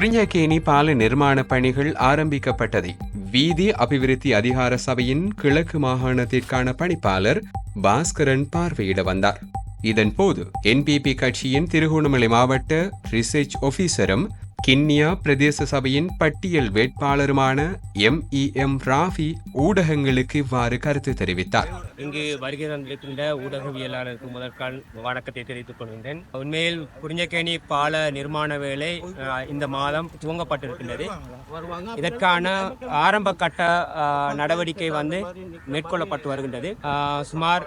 குறிஞ்சக்கேணி பால நிர்மாண பணிகள் ஆரம்பிக்கப்பட்டதை வீதி அபிவிருத்தி அதிகார சபையின் கிழக்கு மாகாணத்திற்கான பணிப்பாளர் பாஸ்கரன் பார்வையிட வந்தார். இதன்போது என்பிபி கட்சியின் திருகோணமலை மாவட்ட ரிசர்ச் ஆபீசரும் கிண்ணியா பிரதேச சபையின் பட்டியல் வேட்பாளருமான MEM ராஃபி ஊடகங்களுக்கு இவ்வாறு கருத்து தெரிவித்தார். இங்கு வருகை தந்திருக்கின்ற ஊடகவியலாளருக்கு முதற்கால் வணக்கத்தை தெரிவித்துக் கொள்கின்றேன். உண்மையில் குறிஞ்சக்கேணி பால நிர்மாண வேலை இந்த மாதம் துவங்கப்பட்டிருக்கின்றது. இதற்கான ஆரம்ப கட்ட நடவடிக்கை மேற்கொள்ளப்பட்டு வருகின்றது. சுமார்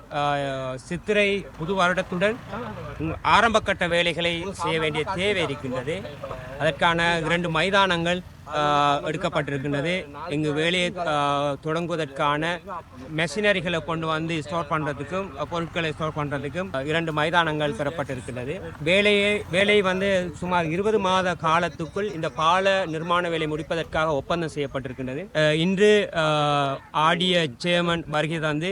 சித்திரை புது வருடத்துடன் ஆரம்ப கட்ட வேலைகளை செய்ய வேண்டிய தேவை இருக்கின்றது. அதற்கான 2 மைதானங்கள் எடுக்கப்பட்டிருக்கின்றது. இங்கு வேலையை தொடங்குவதற்கான மெஷினரிகளை கொண்டு ஸ்டோர் பண்றதுக்கும் பொருட்களை ஸ்டோர் பண்றதுக்கும் 2 மைதானங்கள் பெறப்பட்டிருக்கின்றது. வேலை சுமார் 20 மாத காலத்துக்குள் இந்த பால நிர்மாண வேலை முடிப்பதற்காக ஒப்பந்தம் செய்யப்பட்டிருக்கின்றது. இன்று ஆடிய சேர்மன் வருகை தந்து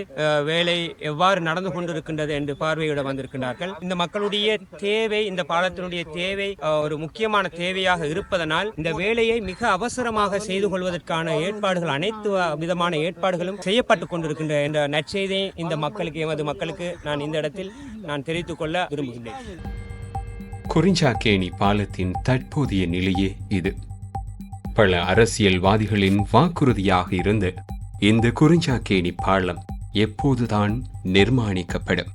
வேலை எவ்வாறு நடந்து கொண்டிருக்கின்றது என்று பார்வையிட வந்திருக்கின்றார்கள். இந்த மக்களுடைய தேவை, இந்த பாலத்தினுடைய தேவை ஒரு முக்கியமான தேவையாக இருப்பதனால் இந்த வேலையை மிக அவசரமாக செய்து கொள்வதற்கான ஏற்பாடுகள், அனைத்து விதமான ஏற்பாடுகளும் செய்யப்பட்டுக் கொண்டிருக்கின்ற என்ற நற்செய்தியை இந்த மக்களுக்கு, எமது மக்களுக்கு நான் இந்த இடத்தில் தெரிவித்துக் கொள்ள விரும்புகின்றேன். குறிஞ்சாக்கேணி பாலத்தின் தற்போதைய நிலையே இது. பல அரசியல்வாதிகளின் வாக்குறுதியாக இருந்து இந்த குறிஞ்சாக்கேணி பாலம் எப்போதுதான் நிர்மாணிக்கப்படும்?